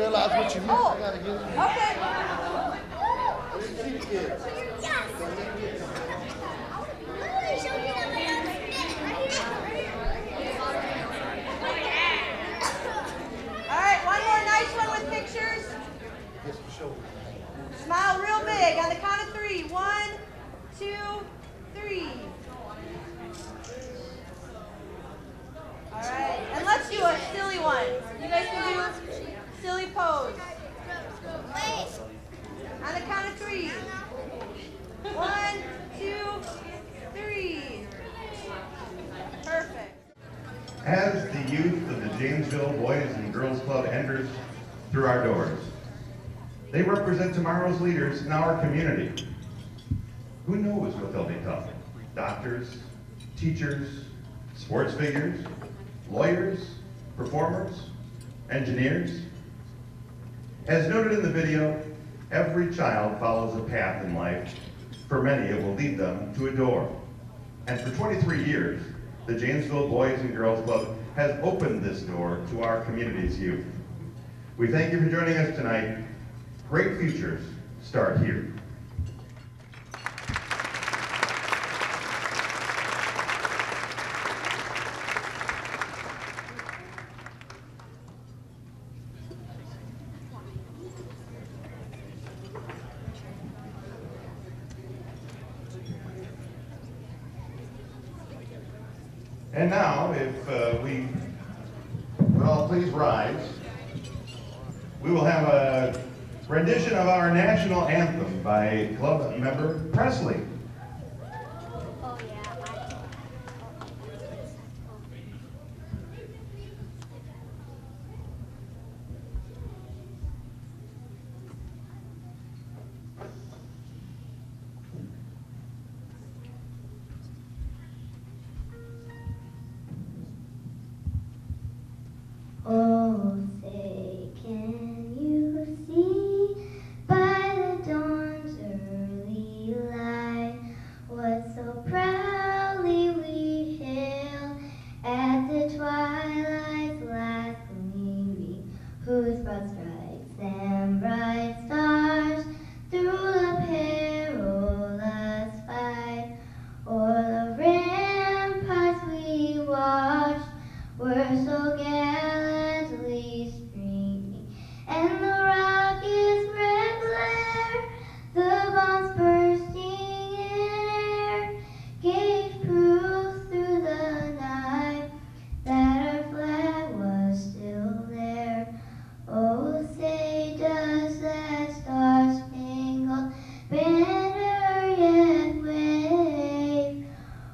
realize what you missed. Oh. I gotta get it. Okay. See the kids. All right, one more nice one with pictures. Yes, for sure. Smile real big on the count of 3. 1, 2, 3. All right, and let's do a silly one. You guys can do silly pose. On the count of 3. 1, 2, 3. Perfect. As the youth of the Janesville Boys and Girls Club enters through our doors, they represent tomorrow's leaders in our community. Who knows what they'll become? Doctors, teachers, sports figures, lawyers, performers, engineers. As noted in the video, every child follows a path in life. For many, it will lead them to a door. And for 23 years, the Janesville Boys and Girls Club has opened this door to our community's youth. We thank you for joining us tonight. Great futures start here. And now, if we would all please rise, we will have a rendition of our national anthem by club member Presley. Oh, say, can you see by the dawn's early light what so proudly we hailed at the twilight's last gleaming, whose broad stripes and bright stars through the perilous fight o'er the ramparts we watched were so gallantly streaming, and the rocket's red glare, the bombs bursting in air, gave proof through the night that our flag was still there. Oh, say, does that star-spangled banner yet wave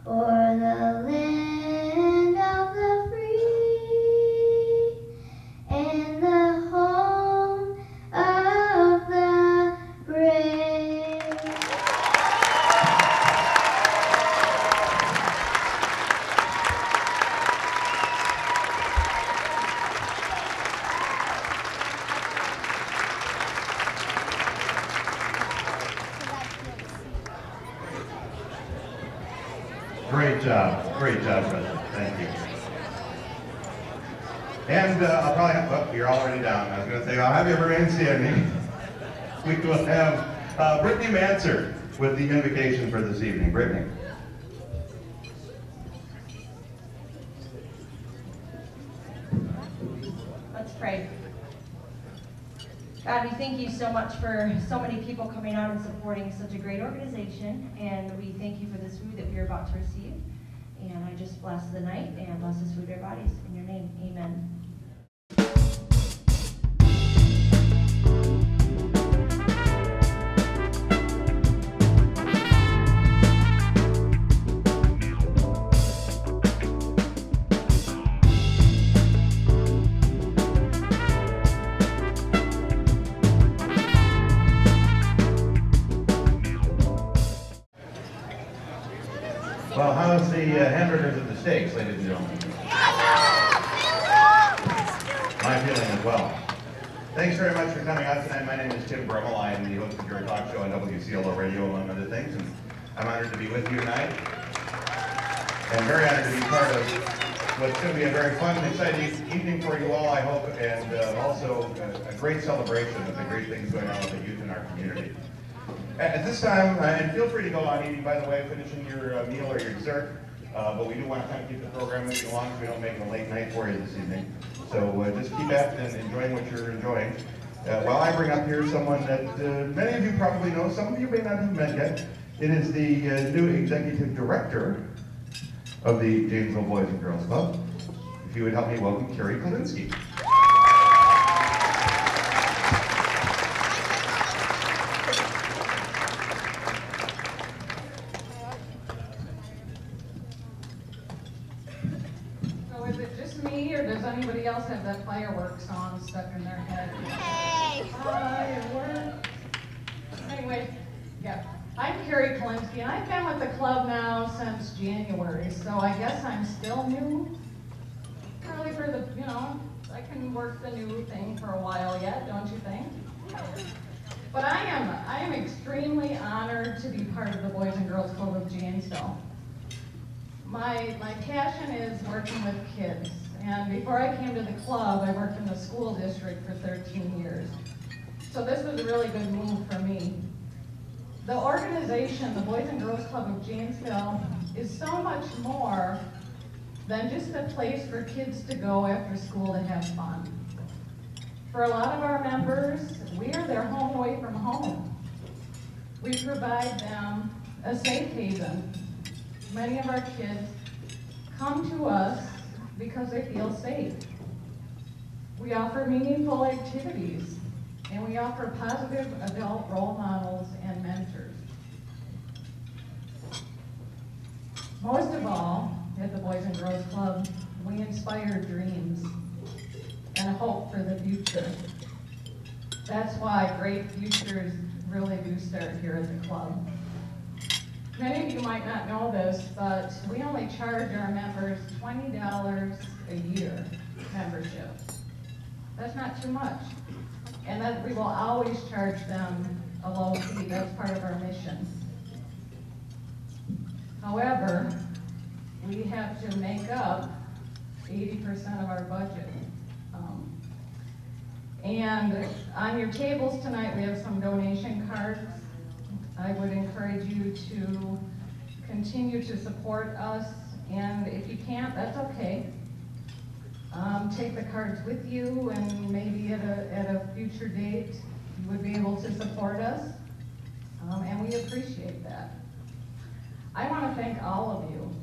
o'er the land of the free and the home of the brave? Great job, President. Thank you. And I'll probably have, oh, you're already down. I was going to say, I'll have you remain standing. We will have Brittany Manser with the invocation for this evening. Brittany. Let's pray. God, we thank you so much for so many people coming out and supporting such a great organization, and we thank you for this food that we are about to receive. And I just bless the night and bless this food in our bodies. In your name, amen. Well, how's the hamburgers and the steaks, ladies and gentlemen? My feeling as well. Thanks very much for coming out tonight. My name is Tim Brummel. I am the host of your talk show on WCLO Radio, among other things, and I'm honored to be with you tonight. And very honored to be part of what's going to be a very fun and exciting evening for you all, I hope, and also a great celebration of the great things going on with the youth in our community. At this time, and feel free to go on eating, by the way, finishing your meal or your dessert, but we do want to kind of keep the program moving along so we don't make it a late night for you this evening. So just keep at it and enjoying what you're enjoying. While I bring up here someone that many of you probably know, some of you may not have met yet. It is the new executive director of the Janesville Boys and Girls Club. If you would help me welcome Carrie Kalinsky. So is it just me, or does anybody else have that fireworks song stuck in their head? Hey! Fireworks. Anyway, yeah. I'm Carrie Kalinsky, and I've been with the club now since January, so I guess I'm still new. Probably for the, I can work the new thing for a while yet, don't you think? But I am extremely honored to be part of the Boys and Girls Club of Janesville. My passion is working with kids, and before I came to the club, I worked in the school district for 13 years. So this was a really good move for me. The organization, the Boys and Girls Club of Janesville, is so much more than just a place for kids to go after school to have fun. For a lot of our members, we are their home away from home. We provide them a safe haven. Many of our kids come to us because they feel safe. We offer meaningful activities, and we offer positive adult role models and mentors. Most of all, at the Boys and Girls Club, we inspire dreams and hope for the future. That's why great futures really do start here at the club. Many of you might not know this, but we only charge our members $20 a year membership. That's not too much. And that we will always charge them a low fee. That's part of our mission. However, we have to make up 80% of our budget. And on your tables tonight, we have some donation cards. I would encourage you to continue to support us, and if you can't, that's okay. Take the cards with you, and maybe at a future date, you would be able to support us, and we appreciate that. I want to thank all of you.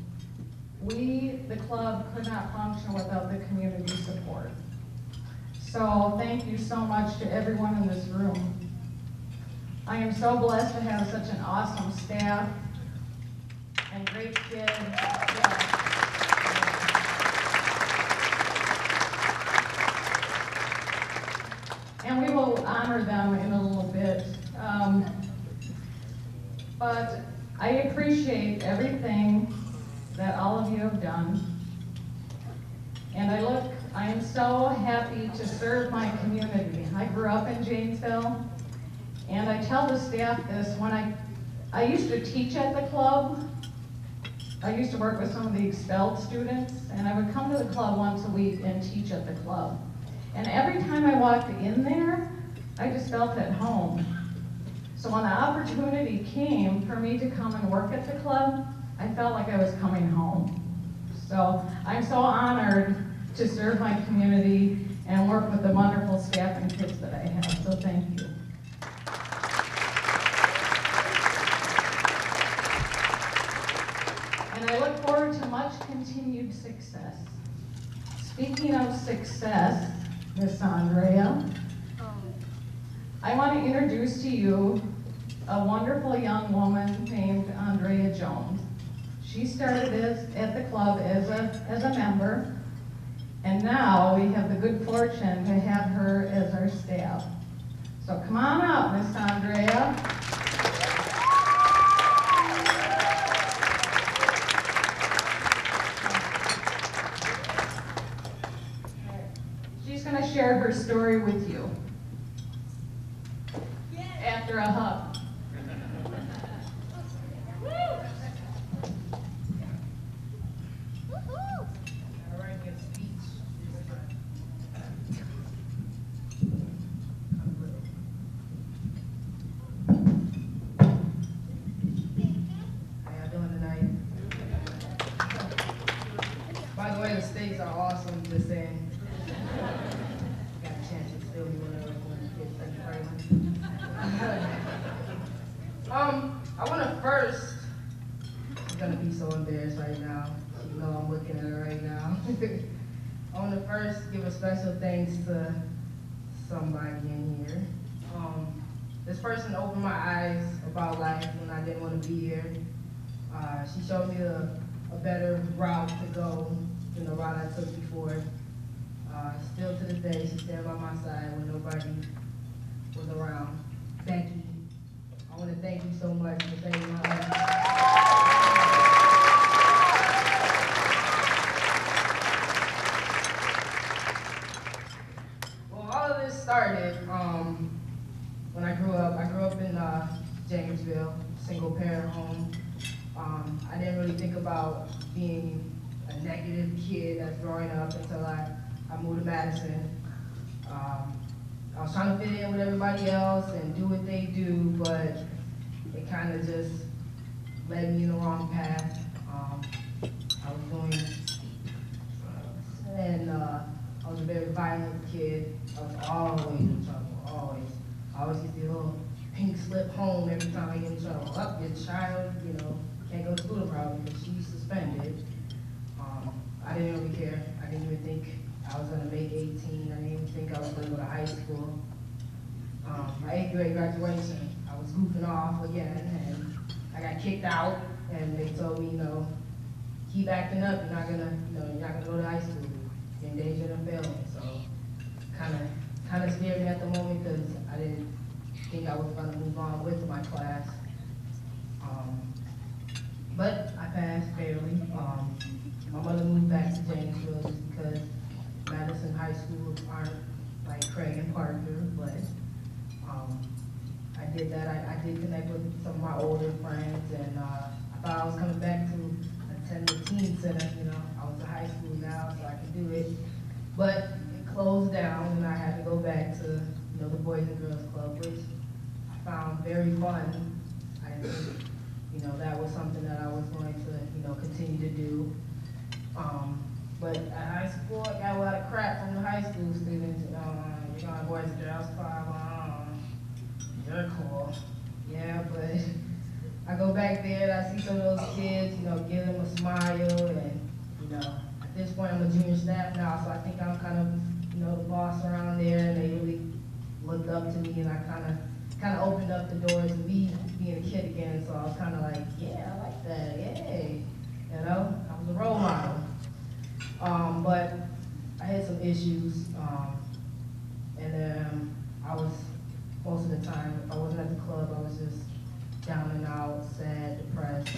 We, the club, could not function without the community support. So thank you so much to everyone in this room. I am so blessed to have such an awesome staff and great kids. And we will honor them in a little bit. But I appreciate everything that all of you have done. And I am so happy to serve my community. I grew up in Janesville, and I tell the staff this, when I used to teach at the club. I used to work with some of the expelled students, and I would come to the club once a week and teach at the club. And every time I walked in there, I just felt at home. So when the opportunity came for me to come and work at the club, I felt like I was coming home. So I'm so honored to serve my community and work with the wonderful staff and kids that I have, so thank you. And I look forward to much continued success. Speaking of success, Miss Andrea, I want to introduce to you a wonderful young woman named Andrea Jones. She started at the club as a member, and now we have the good fortune to have her as our staff. So come on up, Miss Andrea. She's going to share her story with you after a hug. All right. By the way, the steaks are awesome, just saying. Got a chance to steal me one of those when the kids think crazy. I want to first, I'm going to be so embarrassed right now. You know I'm looking at her right now. I want to first give a special thanks to somebody in here. This person opened my eyes about life when I didn't want to be here. She showed me a better route to go than the route I took before. Still to this day, she's standing by my side when nobody was around. Becky, I want to thank you so much for saving my life. Well, all of this started when I grew up. I grew up in Janesville, single parent home. I didn't really think about being a negative kid that's growing up until I moved to Madison. I was trying to fit in with everybody else and do what they do, but it kind of just led me in the wrong path. I was doing drugs, and I was a very violent kid. I was always in trouble, always. I always get the little pink slip home every time I get in trouble. Up, your child, you know, can't go to school tomorrow because she's suspended. I didn't really care. I didn't even think I was gonna make 18. I didn't even think I was gonna go to high school. My 8th grade graduation, I was goofing off again, and I got kicked out, and they told me, you know, keep acting up, you're not gonna go to high school. You're in danger of failing. So, kind of scared me at the moment because I didn't think I was gonna move on with my class. But I passed barely. My mother moved back to Janesville just because Madison High School aren't like Craig and Parker, but I did that. I did connect with some of my older friends, and I thought I was coming back to attend the teen center. You know, I was in high school now, so I could do it. But it closed down, and I had to go back to, you know, the Boys and Girls Club, which I found very fun. I didn't think, you know, that was something that I was going to, you know, continue to do. But at high school, I got a lot of crap from the high school students. You know, you're going to Boys and Girls Club, you're cool. Yeah, but I go back there and I see some of those kids, you know, give them a smile, and, you know, at this point I'm a junior staff now, so I think I'm kind of, you know, the boss around there, and they really looked up to me, and I kind of opened up the doors to me being a kid again, so I was kind of like, yeah, I like that, yay. You know, I was a role model. But I had some issues, and I was, most of the time, if I wasn't at the club, I was just down and out, sad, depressed.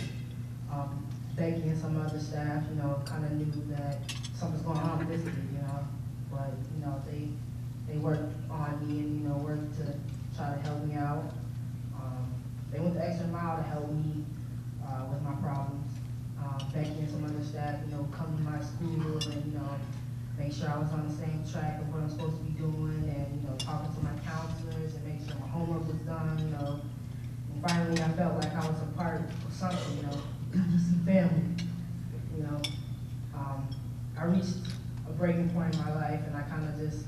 Becky and some other staff, you know, kind of knew that something's going on with this kid, you know, but, you know, they worked on me and, you know, worked to try to help me out. They went the extra mile to help me with my problems. Becky and some other staff, you know, come to my school and, you know, make sure I was on the same track of what I'm supposed to be doing, and, you know, talking to my counselors and make sure my homework was done, you know. And finally, I felt like I was a part of something, you know, EDC family, you know. I reached a breaking point in my life, and I kind of just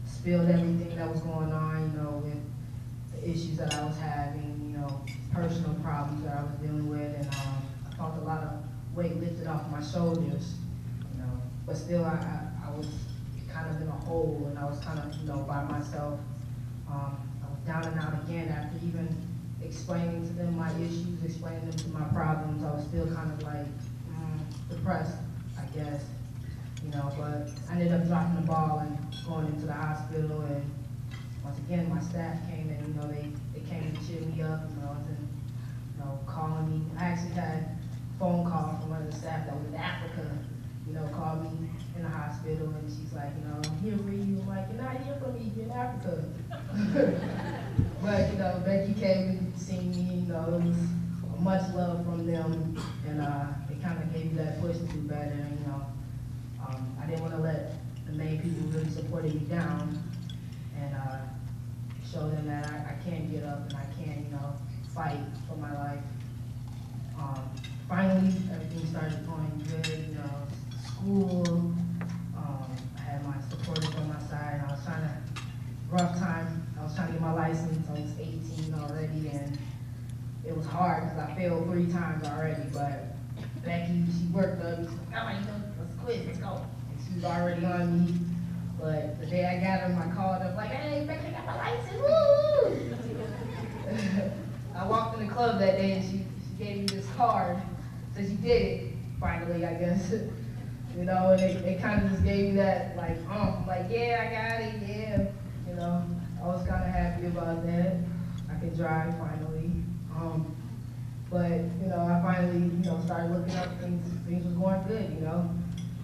spilled everything that was going on, you know, with the issues that I was having, you know, personal problems that I was dealing with, and I felt a lot of weight lifted off my shoulders, you know, but still I was kind of in a hole, and I was kind of, you know, by myself. I was down and out again after even explaining to them my issues, explaining them to my problems. I was still kind of like depressed, I guess, you know, but I ended up dropping the ball and going into the hospital, and once again my staff came in, you know, they came to cheer me up, you know, and, you know, calling me. I actually had a phone call from one of the staff that was in Africa, you know, called me in the hospital, and she's like, you know, I'm here for you. I'm like, you're not here for me, you're in Africa. But, you know, Becky came and seen me, you know, it was much love from them, and it kind of gave me that push to do better, and, you know, I didn't want to let the main people who really supported me down, and show them that I can get up and I can, you know, fight for my life. Finally, everything started going good, you know, school. I had my supporters on my side. I was trying to, rough time. I was trying to get my license. I was 18 already, and it was hard because I failed 3 times already. But Becky, she worked up. She's like, all right, let's quit, let's go. And she was already on me. But the day I got him, I called up like, hey, Becky, I got my license, woo! I walked in the club that day and she gave me this card. So she did it, finally, I guess. You know, and it kind of just gave me that, like, yeah, I got it, yeah. You know, I was kind of happy about that. I could drive finally. But, you know, I finally, you know, started looking up, things was going good, you know.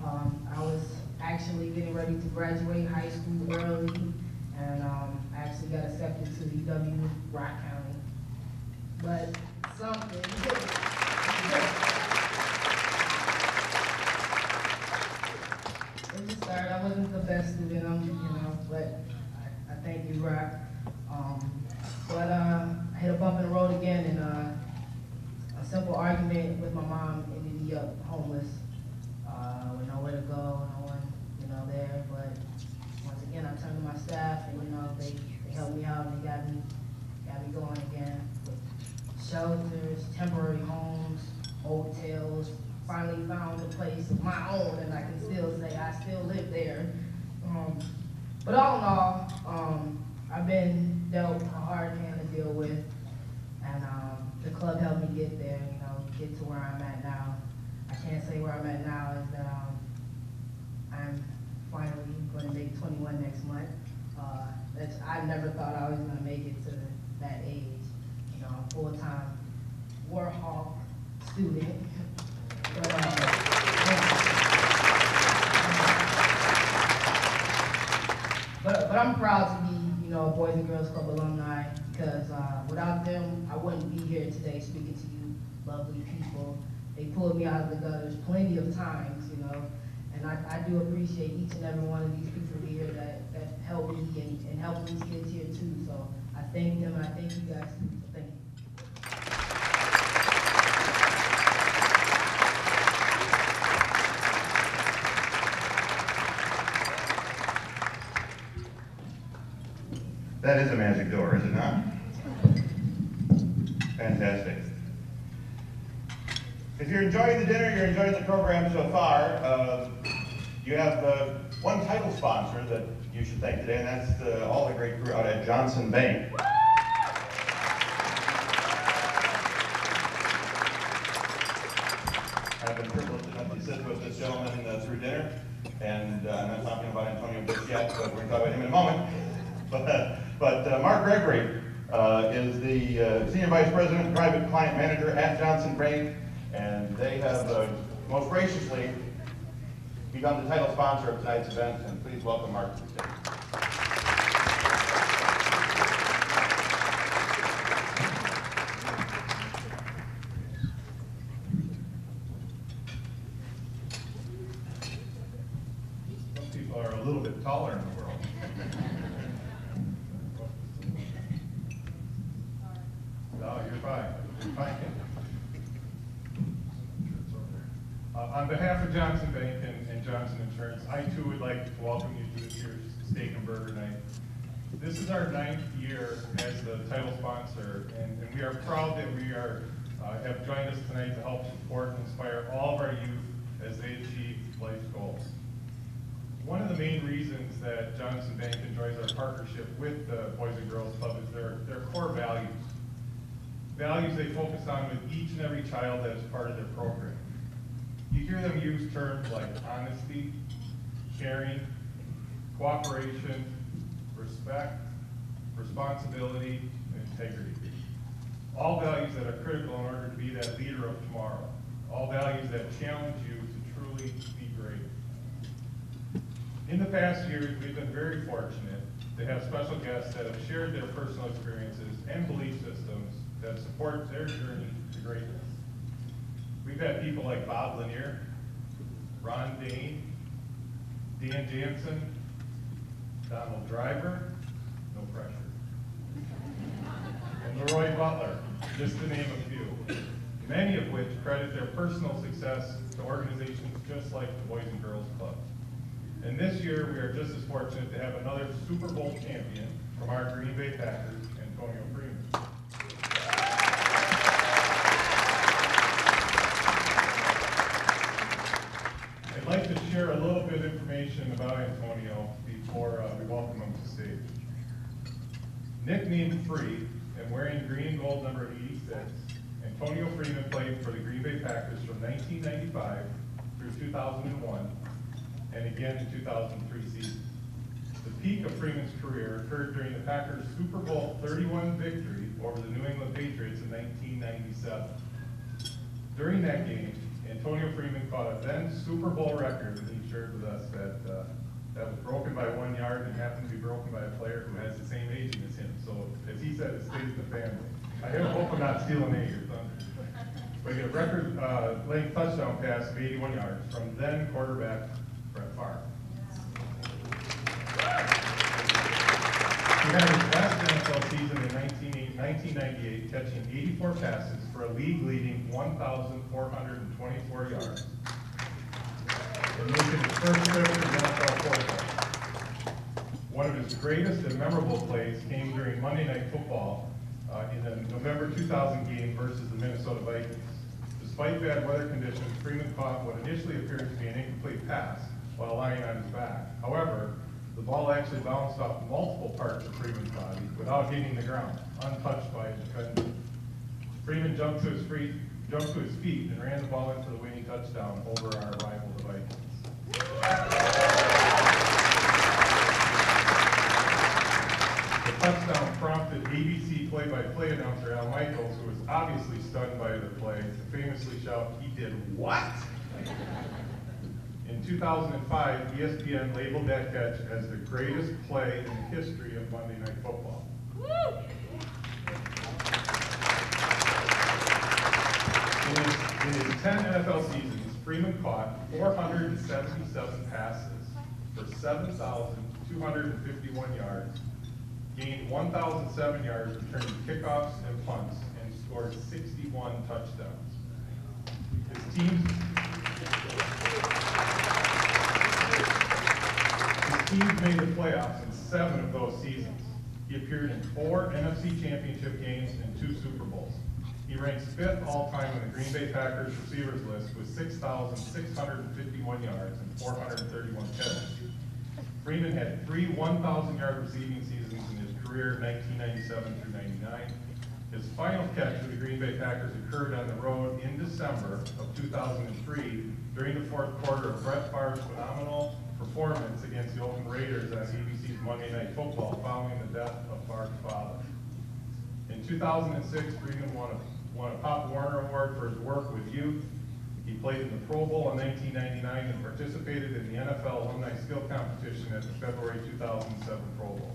I was actually getting ready to graduate high school early, and I actually got accepted to UW Rock County. But something, it just started. I wasn't the best student, you know, but I thank you, Rock. But I hit a bump in the road again, and a simple argument with my mom ended me up homeless, with nowhere to go, no one, you know, there. But once again, I turned to my staff, and you know, they helped me out, and they got me going again with shelters, temporary homes, hotels. Finally found a place of my own, and I can still say I still live there. But all in all, I've been dealt a hard hand to deal with, and the club helped me get there, you know, get to where I'm at now. I can't say where I'm at now is that I'm finally going to make 21 next month. I never thought I was going to make it to that age. You know, I'm full-time Warhawk student. But I'm proud to be, you know, a Boys and Girls Club alumni, because without them, I wouldn't be here today speaking to you lovely people. They pulled me out of the gutters plenty of times, you know, and I do appreciate each and every one of these people here that helped me and helped these kids here too. So I thank them, and I thank you guys too. So thank you. That is a magic door, is it not? Fantastic. If you're enjoying the dinner, you're enjoying the program so far, you have one title sponsor that you should thank today, and that's all the great crew out at Johnson Bank. I've been privileged enough to sit with this gentleman through dinner, and I'm not talking about Antonio Bush yet, but we're going to talk about him in a moment. But Mark Gregory is the Senior Vice President and Private Client Manager at Johnson Bank, and they have most graciously become the title sponsor of tonight's event, and please welcome Mark to the stage. Some people are a little bit taller in the world. No, you're fine. You're fine. On behalf of Johnson Bank and Johnson Insurance, I too would like to welcome you to this year's Steak and Burger Night. This is our 9th year as the title sponsor, and we are proud that we have joined us tonight to help support and inspire all of our youth as they achieve life's goals. One of the main reasons that Johnson Bank enjoys our partnership with the Boys and Girls Club is their core values. Values they focus on with each and every child that is part of their program. You hear them use terms like honesty, caring, cooperation, respect, responsibility, and integrity. All values that are critical in order to be that leader of tomorrow. All values that challenge you to truly be great. In the past years, we've been very fortunate to have special guests that have shared their personal experiences and belief systems that support their journey to greatness. We've had people like Bob Lanier, Ron Dane, Dan Jansen, Donald Driver, no pressure, and Leroy Butler, just to name a few, many of which credit their personal success to organizations just like the Boys and Girls Club. And this year, we are just as fortunate to have another Super Bowl champion from our Green Bay Packers, Antonio Freeman. I'd like to share a little bit of information about Antonio before we welcome him to stage. Nicknamed Free and wearing green and gold number 86, Antonio Freeman played for the Green Bay Packers from 1995 through 2001, and again in 2003 season. The peak of Freeman's career occurred during the Packers' Super Bowl 31 victory over the New England Patriots in 1997. During that game, Antonio Freeman caught a then Super Bowl record, and he shared with us that was broken by 1 yard and happened to be broken by a player who has the same aging as him. So, as he said, it stays in the family. I hope I'm not stealing any of your thunder. But he got a record-length touchdown pass of 81 yards from then quarterback Brett Favre. He had his last NFL season in 1998, catching 84 passes for a league-leading 1,424 yards. And making his first trip to the NFL football. One of his greatest and memorable plays came during Monday Night Football in the November 2000 game versus the Minnesota Vikings. Despite bad weather conditions, Freeman caught what initially appeared to be an incomplete pass while lying on his back. However, the ball actually bounced off multiple parts of Freeman's body without hitting the ground, untouched by a defender. Freeman jumped to his feet and ran the ball into the winning touchdown over our rival, the Vikings. The touchdown prompted ABC play-by-play announcer Al Michaels, who was obviously stunned by the play, to famously shout, "He did what?" In 2005, ESPN labeled that catch as the greatest play in the history of Monday Night Football. In his 10 NFL seasons, Freeman caught 477 passes for 7,251 yards, gained 1,007 yards returning kickoffs and punts, and scored 61 touchdowns. His teams made the playoffs in 7 of those seasons. He appeared in 4 NFC Championship games and 2 Super Bowls. He ranks 5th all-time on the Green Bay Packers receivers list with 6,651 yards and 431 catches. Freeman had 3 1,000-yard receiving seasons in his career, 1997 through 99. His final catch for the Green Bay Packers occurred on the road in December of 2003 during the 4th quarter of Brett Favre's phenomenal performance against the Oakland Raiders on ABC's Monday Night Football following the death of Favre's father. In 2006, Freeman won a Pop Warner Award for his work with youth. He played in the Pro Bowl in 1999 and participated in the NFL Alumni Skill Competition at the February 2007 Pro Bowl.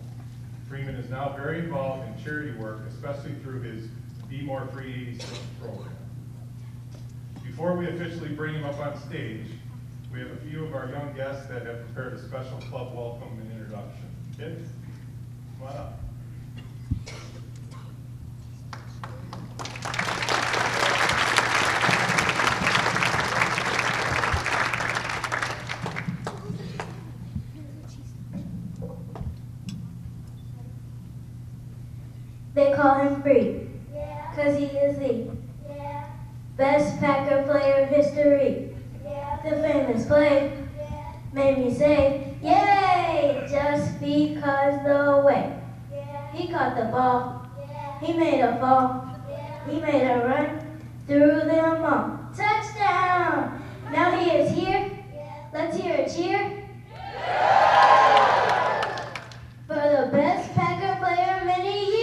Freeman is now very involved in charity work, especially through his Be More Free 86 program. Before we officially bring him up on stage, we have a few of our young guests that have prepared a special club welcome and introduction. Kids, come on up. They call him Free, cause he is the best Packer player in history. The famous play made me say, yay, just because the way he caught the ball, he made a fall, he made a run through them all. Touchdown! Now he is here. Let's hear a cheer for the best Packer player in many years.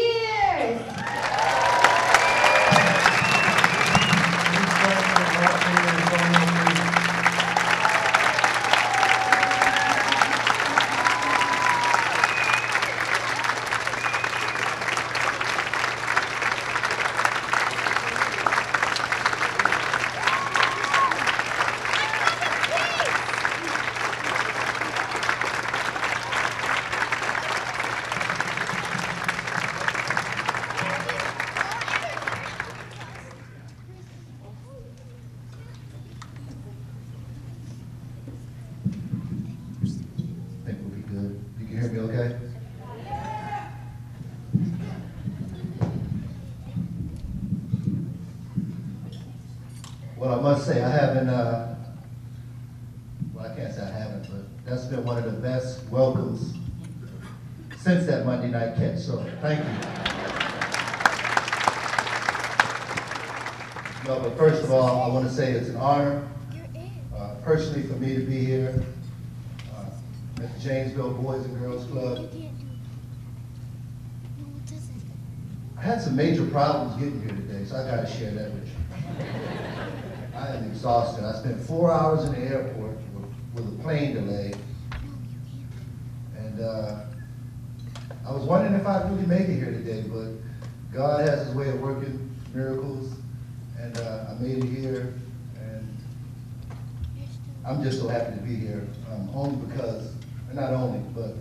want to say I haven't, well, I can't say I haven't, but that's been one of the best welcomes since that Monday night catch, so thank you. No, but first of all, I want to say it's an honor, personally, for me to be here at the Janesville Boys and Girls Club. I had some major problems getting here today, so I got to share that with you. I am exhausted. I spent 4 hours in the airport with a plane delay, and I was wondering if I'd really make it here today, but God has his way of working miracles, and I made it here, and I'm just so happy to be here, only because, not only, but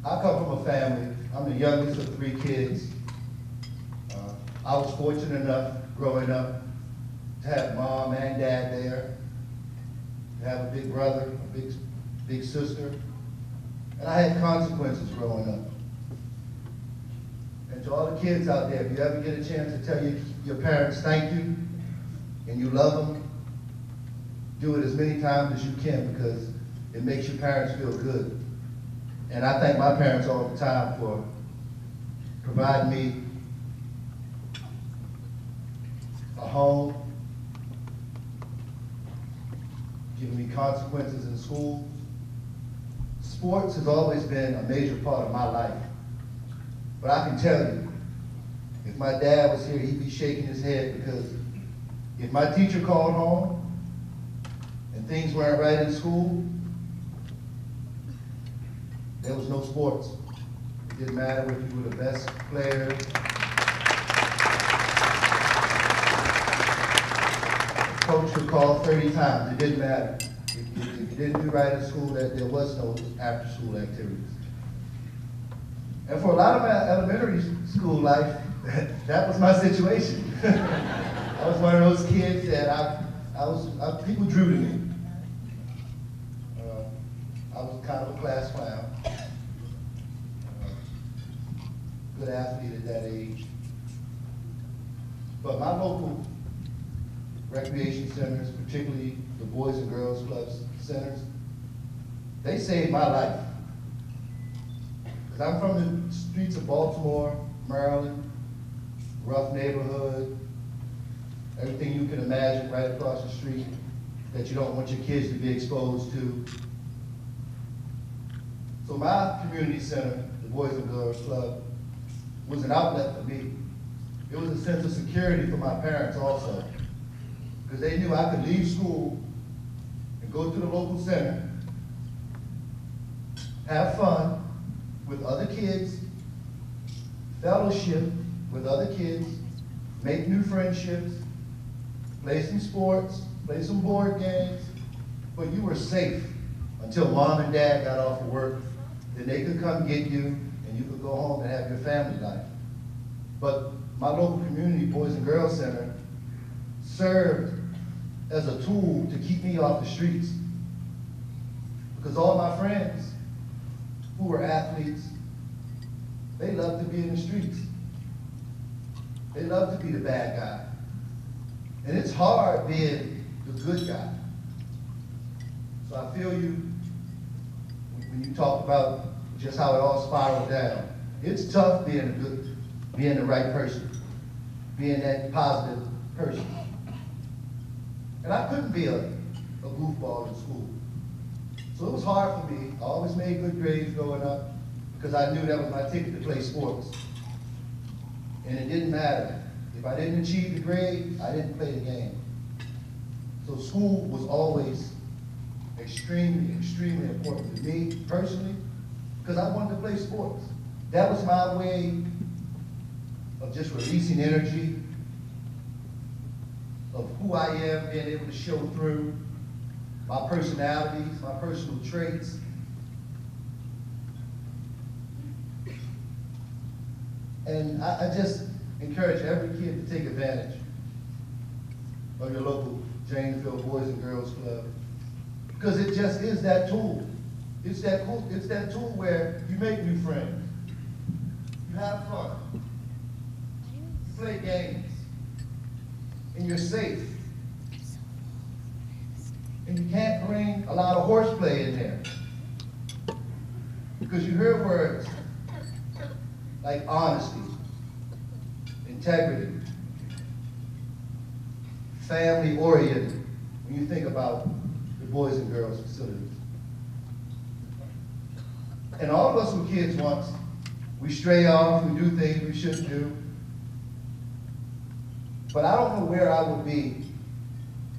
I come from a family. I'm the youngest of 3 kids. I was fortunate enough growing up to have mom and dad there, to have a big brother, a big sister, and I had consequences growing up. And to all the kids out there, if you ever get a chance to tell your parents thank you, and you love them, do it as many times as you can, because it makes your parents feel good. And I thank my parents all the time for providing me a home, giving me consequences in school. Sports has always been a major part of my life. But I can tell you, if my dad was here, he'd be shaking his head, because if my teacher called home and things weren't right in school, there was no sports. It didn't matter if you were the best player. Coach would call 30 times. It didn't matter. If you didn't do right in school, there was no after-school activities. And for a lot of my elementary school life, that was my situation. I was one of those kids that people drew to me. I was kind of a class clown. Good athlete at that age. But my local recreation centers, particularly the Boys and Girls Clubs centers, they saved my life. Because I'm from the streets of Baltimore, Maryland, rough neighborhood, everything you can imagine right across the street that you don't want your kids to be exposed to. So my community center, the Boys and Girls Club, was an outlet for me. It was a sense of security for my parents also, because they knew I could leave school and go to the local center, have fun with other kids, fellowship with other kids, make new friendships, play some sports, play some board games, but you were safe until mom and dad got off of work. Then they could come get you, and you could go home and have your family life. But my local community Boys and Girls Center served as a tool to keep me off the streets. Because all my friends who were athletes, they loved to be in the streets. They loved to be the bad guy. And it's hard being the good guy. So I feel you when you talk about just how it all spiraled down. It's tough being the right person, being that positive person. And I couldn't be a goofball in school. So it was hard for me. I always made good grades growing up because I knew that was my ticket to play sports. And it didn't matter. If I didn't achieve the grade, I didn't play the game. So school was always extremely, extremely important to me personally, because I wanted to play sports. That was my way of just releasing energy, of who I am, being able to show through my personalities, my personal traits. And I just encourage every kid to take advantage of your local Janesville Boys and Girls Club, because it just is that tool. It's that tool where you make new friends, you have fun, you play games, and you're safe. And you can't bring a lot of horseplay in there. Because you hear words like honesty, integrity, family-oriented when you think about the boys and girls facilities. And all of us were kids once. We stray off, we do things we shouldn't do. But I don't know where I would be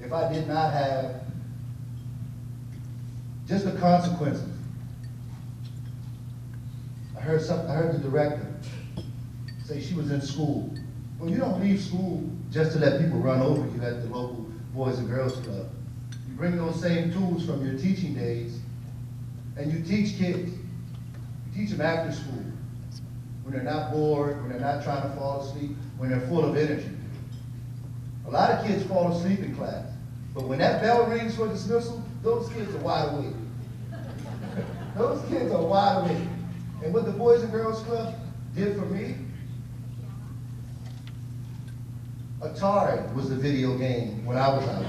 if I did not have just the consequences. I heard the director say she was in school. Well, you don't leave school just to let people run over you at the local Boys and Girls Club. You bring those same tools from your teaching days and you teach kids. You teach them after school, when they're not bored, when they're not trying to fall asleep, when they're full of energy. A lot of kids fall asleep in class, but when that bell rings for dismissal, those kids are wide awake. Those kids are wide awake. And what the Boys and Girls Club did for me, Atari was the video game when I was out,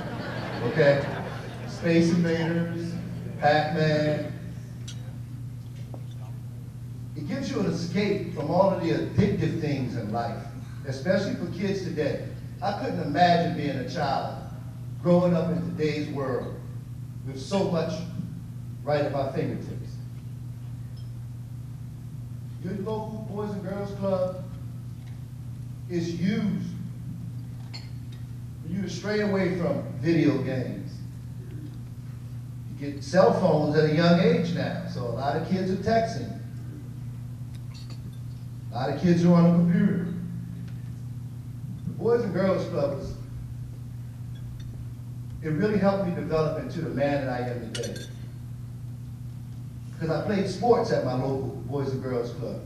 okay? Space Invaders, Pac-Man. It gives you an escape from all of the addictive things in life, especially for kids today. I couldn't imagine being a child growing up in today's world with so much right at my fingertips. Your local Boys and Girls Club is used for you to stray away from video games. You get cell phones at a young age now, so a lot of kids are texting. A lot of kids are on the computer. The Boys and Girls Club, it really helped me develop into the man that I am today. Because I played sports at my local Boys and Girls Club.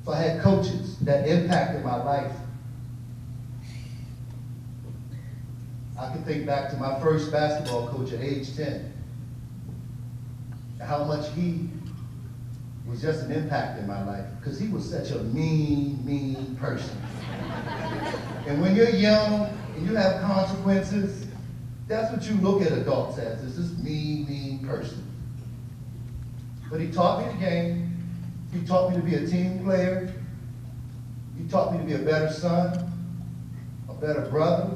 So I had coaches that impacted my life. I can think back to my first basketball coach at age 10. And how much he was just an impact in my life. Because he was such a mean person. And when you're young and you have consequences, that's what you look at adults as, is this mean person. But he taught me the game. He taught me to be a team player. He taught me to be a better son, a better brother.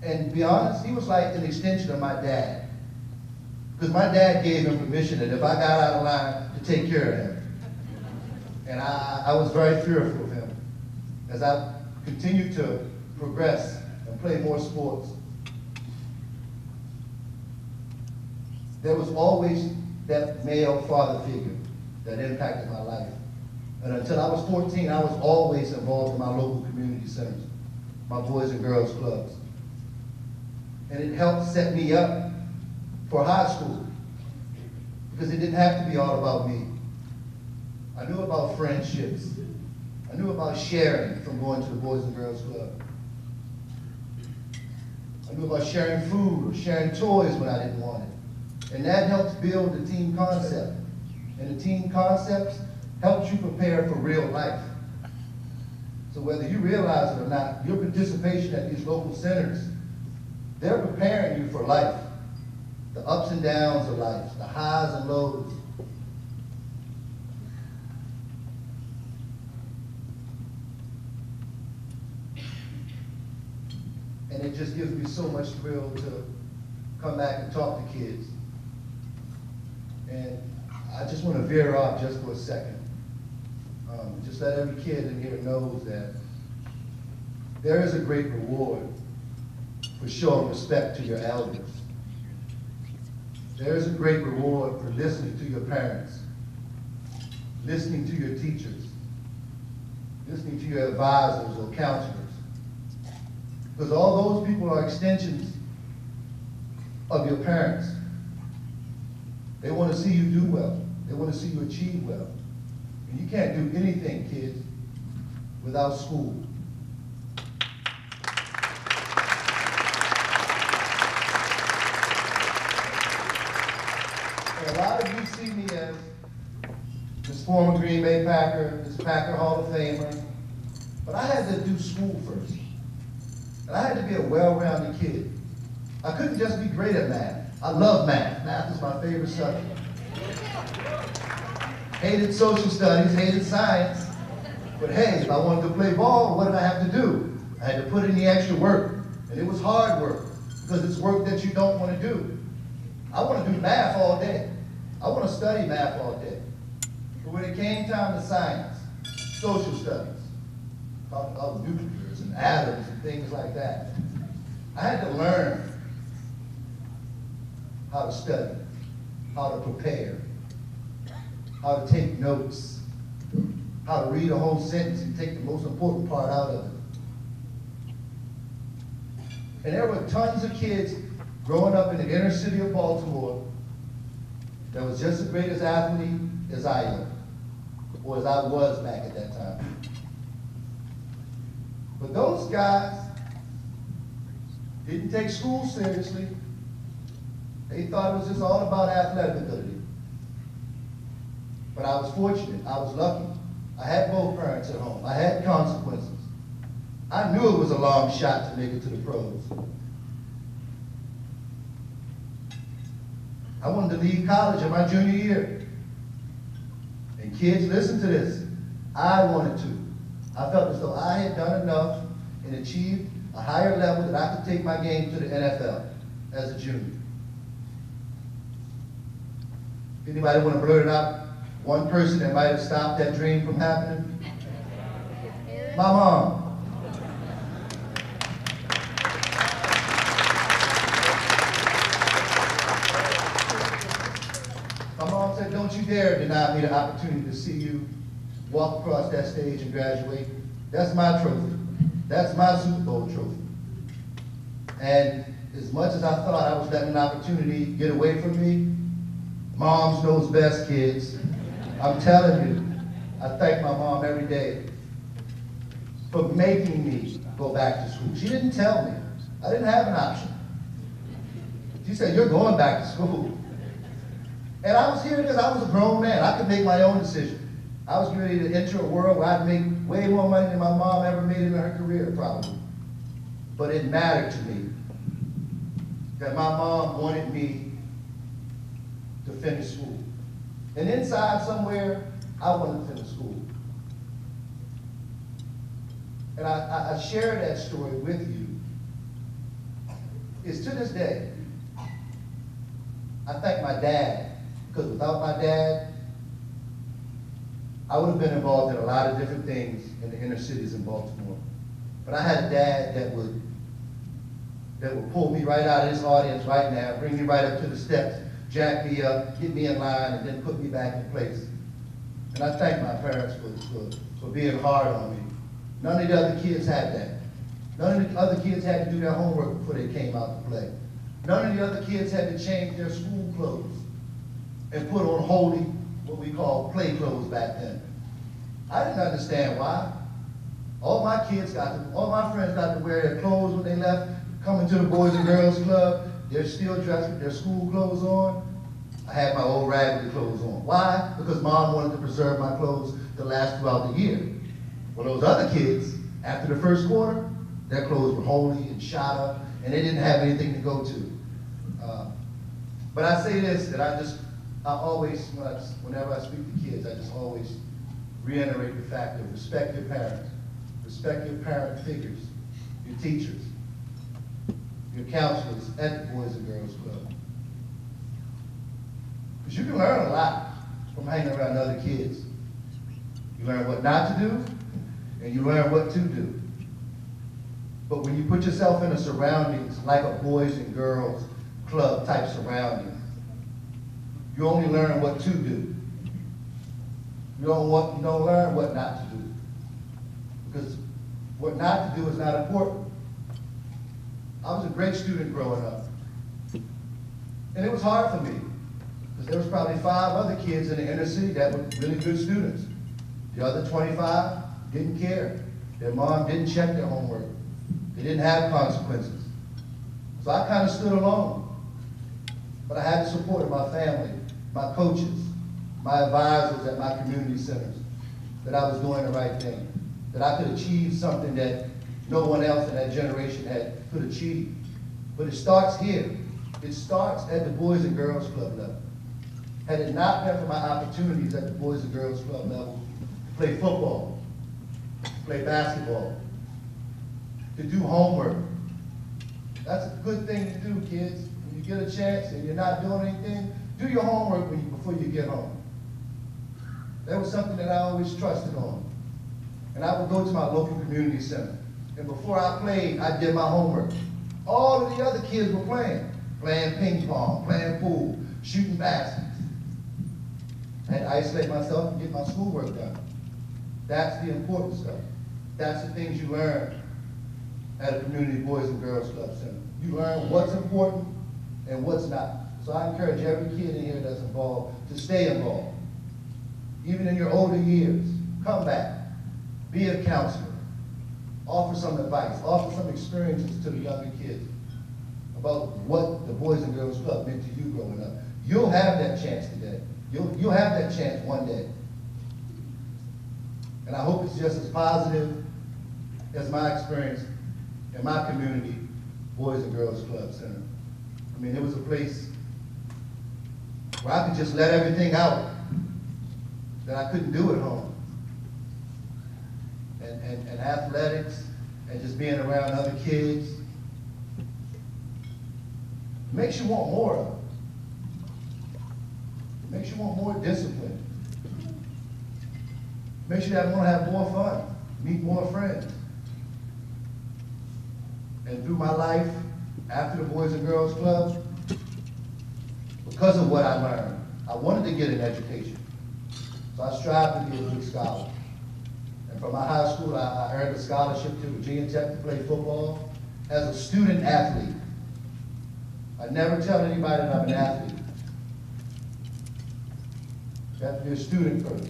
And to be honest, he was like an extension of my dad. Because my dad gave him permission that if I got out of line, to take care of him. And I was very fearful of him as I continued to progress and play more sports. There was always that male father figure that impacted my life. And until I was 14, I was always involved in my local community centers, my Boys and Girls Clubs. And it helped set me up for high school, because it didn't have to be all about me. I knew about friendships. I knew about sharing from going to the Boys and Girls Club. I knew about sharing food or sharing toys when I didn't want it. And that helps build the team concept. And the team concepts helps you prepare for real life. So whether you realize it or not, your participation at these local centers, they're preparing you for life. The ups and downs of life, the highs and lows. And it just gives me so much thrill to come back and talk to kids. And I just want to veer off just for a second. Just let every kid in here knows that there is a great reward for showing respect to your elders. There is a great reward for listening to your parents, listening to your teachers, listening to your advisors or counselors. Because all those people are extensions of your parents. They want to see you do well. They want to see you achieve well. And you can't do anything, kids, without school. And a lot of you see me as this former Green Bay Packer, this Packer Hall of Famer, but I had to do school first. And I had to be a well-rounded kid. I couldn't just be great at math. I love math. Math is my favorite subject. Hated social studies, hated science. But hey, if I wanted to play ball, what did I have to do? I had to put in the extra work. And it was hard work, because it's work that you don't want to do. I want to do math all day. I want to study math all day. But when it came time to science, social studies, talking about nuclears and atoms and things like that, I had to learn how to study, how to prepare, how to take notes, how to read a whole sentence and take the most important part out of it. And there were tons of kids growing up in the inner city of Baltimore that was just as great as athlete as I am, or as I was back at that time. But those guys didn't take school seriously. They thought it was just all about athletic ability. But I was fortunate, I was lucky. I had both parents at home. I had consequences. I knew it was a long shot to make it to the pros. I wanted to leave college in my junior year. And kids, listen to this. I wanted to. I felt as though I had done enough and achieved a higher level that I could take my game to the NFL as a junior. Anybody want to blurt it out? One person that might have stopped that dream from happening? My mom. My mom said, don't you dare deny me the opportunity to see you walk across that stage and graduate. That's my trophy. That's my Super Bowl trophy. And as much as I thought I was letting an opportunity get away from me, moms knows best, kids. I'm telling you, I thank my mom every day for making me go back to school. She didn't tell me. I didn't have an option. She said, you're going back to school. And I was here because I was a grown man. I could make my own decision. I was ready to enter a world where I'd make way more money than my mom ever made in her career, probably. But it mattered to me that my mom wanted me to finish school. And inside somewhere, I wanted to finish school. And I share that story with you. Is to this day, I thank my dad, because without my dad, I would have been involved in a lot of different things in the inner cities in Baltimore. But I had a dad that would pull me right out of this audience right now, bring me right up to the steps, jack me up, get me in line, and then put me back in place. And I thank my parents for being hard on me. None of the other kids had that. None of the other kids had to do their homework before they came out to play. None of the other kids had to change their school clothes and put on holy, what we call play clothes back then. I didn't understand why. All my friends got to wear their clothes when they left, coming to the Boys and Girls Club. They're still dressed with their school clothes on. I had my old raggedy clothes on. Why? Because mom wanted to preserve my clothes to last throughout the year. Well, those other kids, after the first quarter, their clothes were holy and shot up, and they didn't have anything to go to. But I say this, that I always, whenever I speak to kids, I just always reiterate the fact of respect your parents, respect your parent figures, your teachers, your counselors at the Boys and Girls Club. Because you can learn a lot from hanging around other kids. You learn what not to do, and you learn what to do. But when you put yourself in a surroundings like a Boys and Girls Club type surrounding, you only learn what to do. You don't learn what not to do. Because what not to do is not important. I was a great student growing up. And it was hard for me, because there was probably 5 other kids in the inner city that were really good students. The other 25 didn't care. Their mom didn't check their homework. They didn't have consequences. So I kind of stood alone. But I had the support of my family, my coaches, my advisors at my community centers, that I was doing the right thing, that I could achieve something that no one else in that generation could achieve. But it starts here. It starts at the Boys and Girls Club level. Had it not been for my opportunities at the Boys and Girls Club level, to play football, to play basketball, to do homework. That's a good thing to do, kids. When you get a chance and you're not doing anything, do your homework before you get home. That was something that I always trusted on. And I would go to my local community center. And before I played, I did my homework. All of the other kids were playing ping pong, playing pool, shooting baskets. I had to isolate myself and get my schoolwork done. That's the important stuff. That's the things you learn at a community Boys and Girls Club Center. You learn what's important and what's not. So I encourage every kid in here that's involved to stay involved. Even in your older years, come back, be a counselor, offer some advice, offer some experiences to the younger kids about what the Boys and Girls Club meant to you growing up. You'll have that chance today. You'll have that chance one day. And I hope it's just as positive as my experience in my community, Boys and Girls Club Center. I mean, it was a place where I could just let everything out that I couldn't do at home. And athletics and just being around other kids makes you want more of it. It makes you want more discipline. It makes you want to have more fun, meet more friends. And through my life, after the Boys and Girls Club, because of what I learned, I wanted to get an education. So I strived to be a good scholar. And from my high school, I earned a scholarship to Virginia Tech to play football as a student athlete. I never tell anybody that I'm an athlete. You have to be a student first.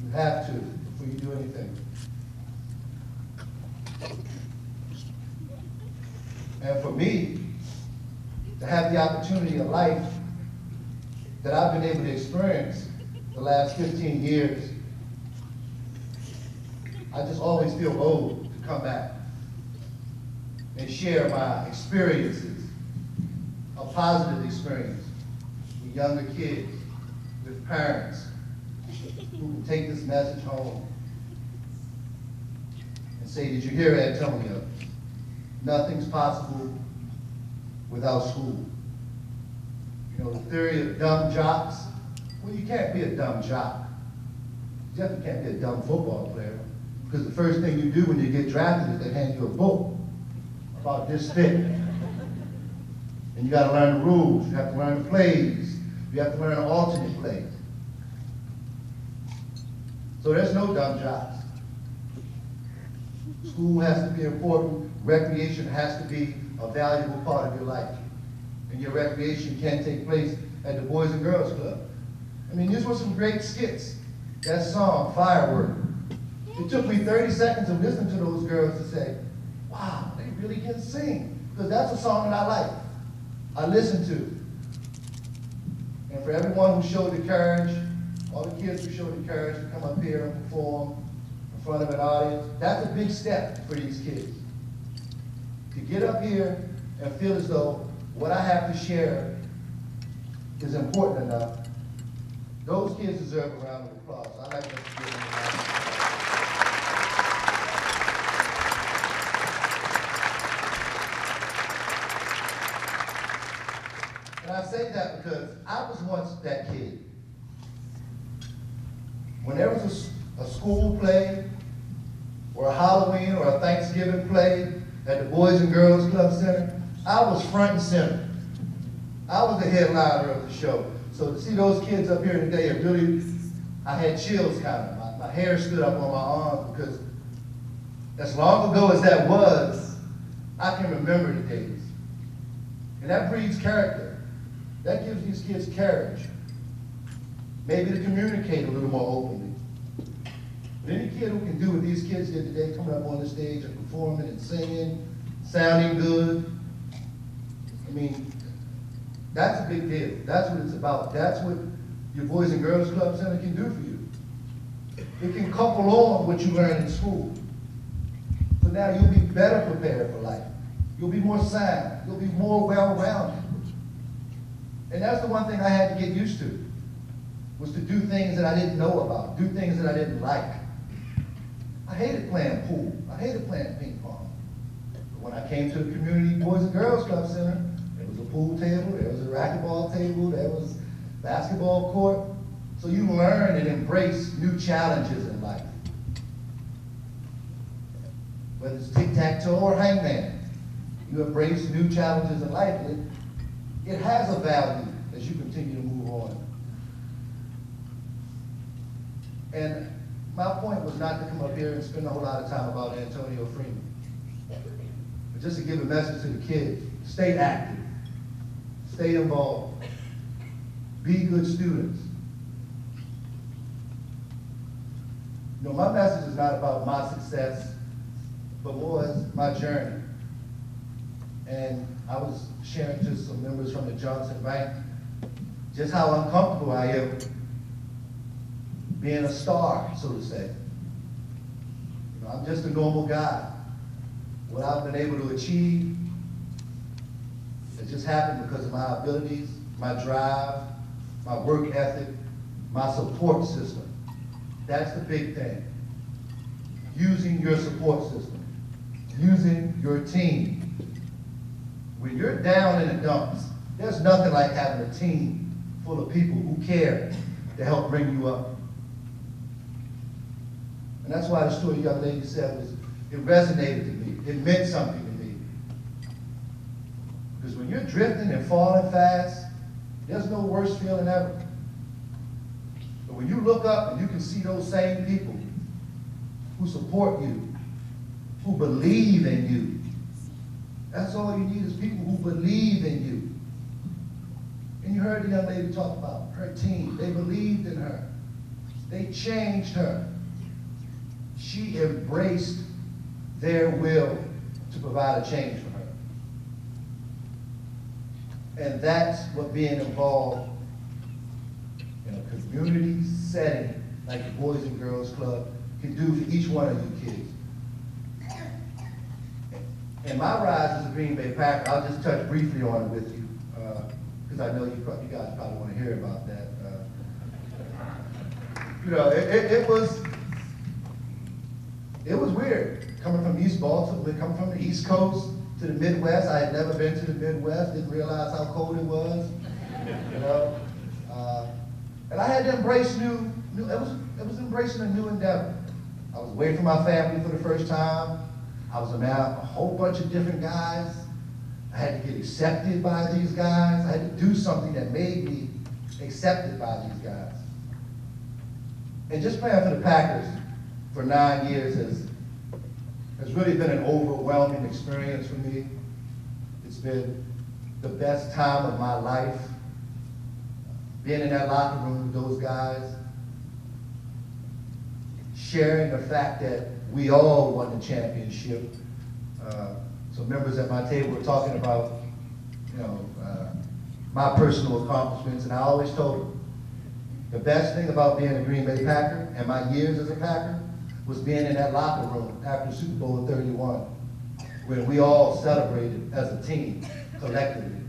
You have to before you do anything. And for me, to have the opportunity of life that I've been able to experience the last 15 years, I just always feel owed to come back and share my experiences, a positive experience with younger kids, with parents who can take this message home and say, did you hear Antonio? Nothing's possible without school. You know, the theory of dumb jocks, well, you can't be a dumb jock. You definitely can't be a dumb football player, because the first thing you do when you get drafted is they hand you a book about this thick. And you got to learn the rules. You have to learn the plays. You have to learn alternate plays. So there's no dumb jocks. School has to be important. Recreation has to be a valuable part of your life. And your recreation can take place at the Boys and Girls Club. I mean, these were some great skits. That song, Firework. It took me 30 seconds of listening to those girls to say, wow, they really can sing. Because that's a song that I like. I listen to. And for everyone who showed the courage, all the kids who showed the courage to come up here and perform in front of an audience, that's a big step for these kids. To get up here and feel as though what I have to share is important enough, those kids deserve a round of applause. I'd like us to give them a round of applause. And I say that because I was once that kid. When there was a school play, or a Halloween or a Thanksgiving play at the Boys and Girls Club Center, I was front and center. I was the headliner of the show. So to see those kids up here today, it really, I had chills kind of. My hair stood up on my arms because as long ago as that was, I can remember the days. And that breeds character. That gives these kids courage. Maybe to communicate a little more openly. But any kid who can do what these kids did today, coming up on the stage and performing and singing, sounding good, I mean, that's a big deal. That's what it's about. That's what your Boys and Girls Club Center can do for you. It can couple on what you learn in school. now you'll be better prepared for life. You'll be more sound. You'll be more well-rounded. And that's the one thing I had to get used to, was to do things that I didn't know about, do things that I didn't like. I hated playing pool. I hated playing ping pong. But when I came to the Community Boys and Girls Club Center, there was a pool table, there was a racquetball table, there was basketball court. So you learn and embrace new challenges in life. Whether it's tic-tac-toe or hangman, you embrace new challenges in life, and it has a value as you continue to move on. And my point was not to come up here and spend a whole lot of time about Antonio Freeman, but just to give a message to the kids: stay active, stay involved, be good students. You know, my message is not about my success, but was my journey. And I was sharing to some members from the Johnson Bank just how uncomfortable I am being a star, so to say. You know, I'm just a normal guy. What I've been able to achieve, it just happened because of my abilities, my drive, my work ethic, my support system. That's the big thing. Using your support system, using your team. When you're down in the dumps, there's nothing like having a team full of people who care to help bring you up. And that's why the story the young lady said it resonated to me. It meant something to me. Because when you're drifting and falling fast, there's no worse feeling ever. But when you look up and you can see those same people who support you, who believe in you, that's all you need, is people who believe in you. And you heard the young lady talk about her team. They believed in her. They changed her. She embraced their will to provide a change for her. And that's what being involved in a community setting like the Boys and Girls Club can do for each one of you kids. And my rise as a Green Bay Packer, I'll just touch briefly on it with you, because I know you guys probably want to hear about that. You know, it was weird coming from East Baltimore, coming from the East Coast to the Midwest. I had never been to the Midwest, didn't realize how cold it was, you know. And I had to embrace it was embracing a new endeavor. I was away from my family for the first time. I was around a whole bunch of different guys. I had to get accepted by these guys. I had to do something that made me accepted by these guys. And just playing for the Packers for 9 years has really been an overwhelming experience for me. It's been the best time of my life. Being in that locker room with those guys, sharing the fact that we all won the championship. Some members at my table were talking about, you know, my personal accomplishments, and I always told them, the best thing about being a Green Bay Packer and my years as a Packer was being in that locker room after Super Bowl 31, where we all celebrated as a team, collectively.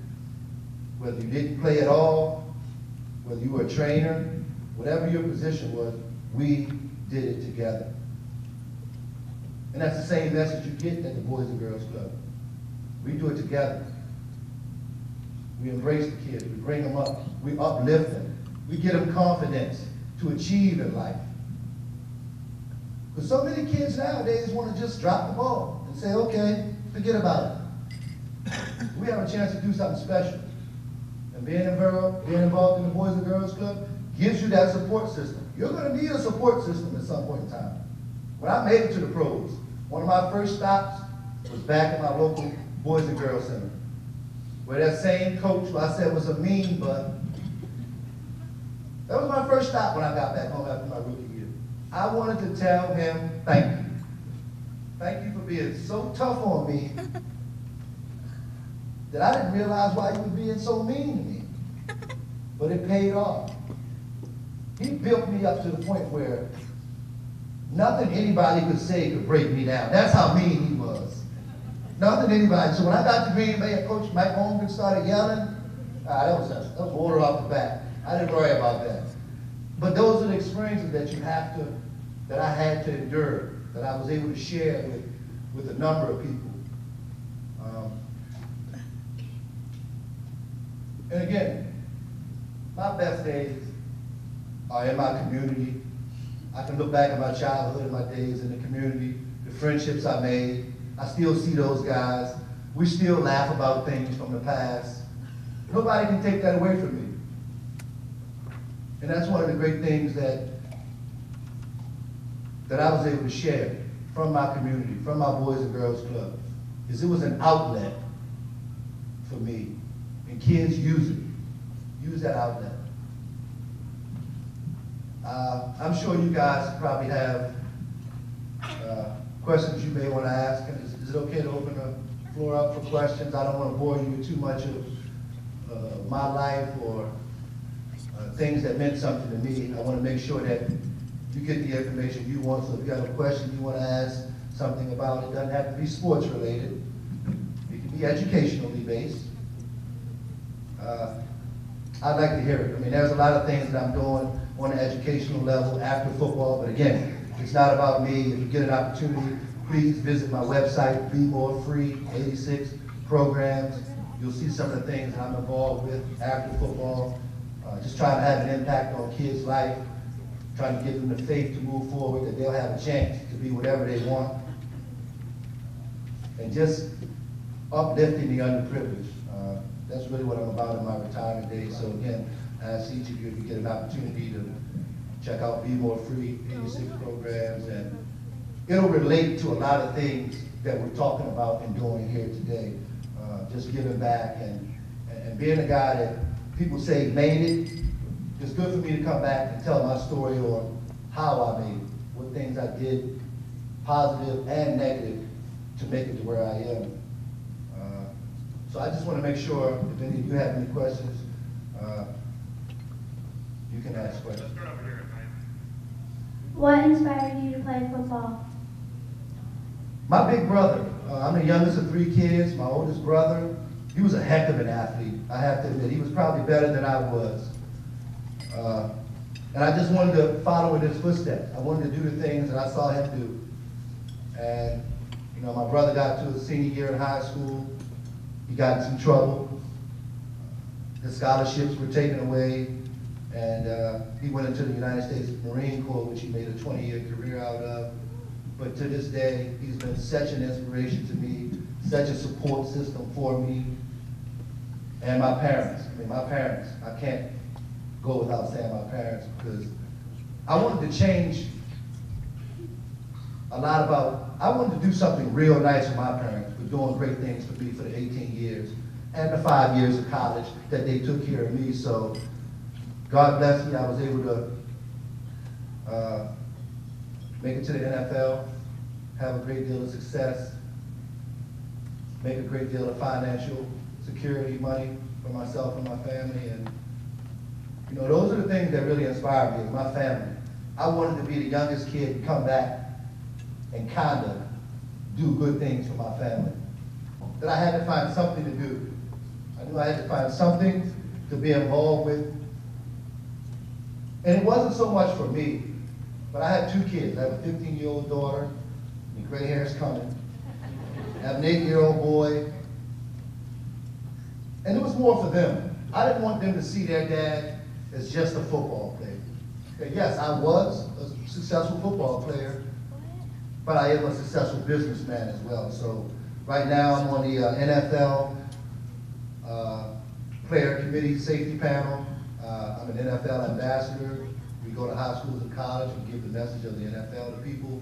Whether you didn't play at all, whether you were a trainer, whatever your position was, we did it together. And that's the same message you get at the Boys and Girls Club. We do it together. We embrace the kids, we bring them up, we uplift them, we give them confidence to achieve in life. Because so many kids nowadays want to just drop the ball and say, okay, forget about it. We have a chance to do something special. And being involved in the Boys and Girls Club gives you that support system. You're going to need a support system at some point in time. When I made it to the pros, one of my first stops was back at my local Boys and Girls Center, where that same coach who I said was a mean butt, that was my first stop when I got back home after my rookie year. I wanted to tell him, thank you. Thank you for being so tough on me that I didn't realize why he was being so mean to me. But it paid off. He built me up to the point where nothing anybody could say could break me down. That's how mean he was. Nothing anybody. So when I got to Green Bay and Coach Mike Holmgren started yelling, that was water off the back. I didn't worry about that. But those are the experiences that I had to endure, that I was able to share with a number of people. And again, my best days are in my community. I can look back at my childhood and my days in the community, the friendships I made. I still see those guys. We still laugh about things from the past. Nobody can take that away from me. And that's one of the great things that I was able to share from my community, from my Boys and Girls Club, is it was an outlet for me. And kids use it. Use that outlet. I'm sure you guys probably have questions you may want to ask. And is it okay to open the floor up for questions? I don't want to bore you with too much of my life or things that meant something to me. I want to make sure that you get the information you want. So if you have a question you want to ask something about, it doesn't have to be sports related. It can be educationally based. I'd like to hear it. I mean, there's a lot of things that I'm doing on an educational level after football, but again, it's not about me. If you get an opportunity, please visit my website, Be More Free, 86 programs. You'll see some of the things that I'm involved with after football. Just trying to have an impact on kids' life, trying to give them the faith to move forward, that they'll have a chance to be whatever they want, and just uplifting the underprivileged. That's really what I'm about in my retirement days. So again, I ask each of you, if you get an opportunity to check out Be More Free, 86 programs, and it'll relate to a lot of things that we're talking about and doing here today. Just giving back and being a guy that people say made it. It's good for me to come back and tell my story on how I made it, what things I did, positive and negative, to make it to where I am. So I just want to make sure, if any of you have any questions, you can ask questions. What inspired you to play football? My big brother, I'm the youngest of 3 kids. My oldest brother, he was a heck of an athlete, I have to admit. He was probably better than I was. And I just wanted to follow in his footsteps. I wanted to do the things that I saw him do. And, you know, my brother got to his senior year in high school. He got in some trouble. His scholarships were taken away. And he went into the United States Marine Corps, which he made a 20-year career out of. But to this day, he's been such an inspiration to me, such a support system for me. And my parents, I can't go without saying my parents, because I wanted to change a lot about, I wanted to do something real nice for my parents, for doing great things for me for the 18 years and the 5 years of college that they took care of me. So God bless me, I was able to make it to the NFL, have a great deal of success, make a great deal of financial security, money for myself and my family. And you know, those are the things that really inspire me, my family. I wanted to be the youngest kid and come back and kind of do good things for my family. That I had to find something to do. I knew I had to find something to be involved with. And it wasn't so much for me, but I had 2 kids. I have a 15-year-old daughter, and gray hair's coming. I have an 8-year-old boy. And it was more for them. I didn't want them to see their dad as just a football player. Okay, yes, I was a successful football player, but I am a successful businessman as well. So right now I'm on the NFL player committee safety panel. I'm an NFL ambassador. We go to high schools and college and give the message of the NFL to people.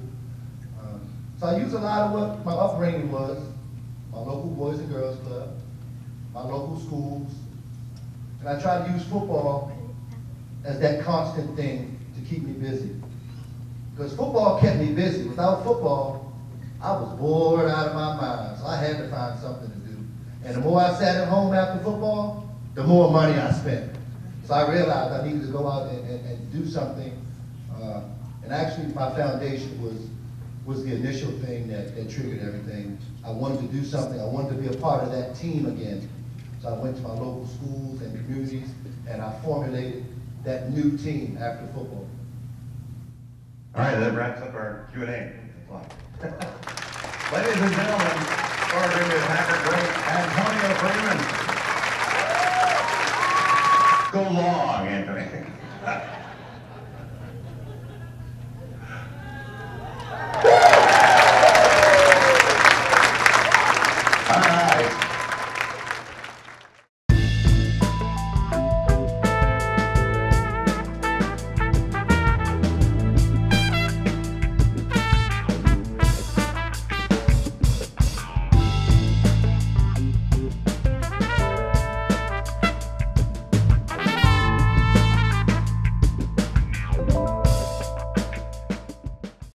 So I use a lot of what my upbringing was, my local Boys and Girls Club, my local schools, and I try to use football as that constant thing to keep me busy. Because football kept me busy. Without football, I was bored out of my mind, so I had to find something to do. And the more I sat at home after football, the more money I spent. So I realized I needed to go out and do something And actually, my foundation was the initial thing that triggered everything. I wanted to do something. I wanted to be a part of that team again. So I went to my local schools and communities, and I formulated that new team after football. All right, that wraps up our Q&A. Ladies and gentlemen, Oregon Packer great Antonio Freeman. Go long, Anthony.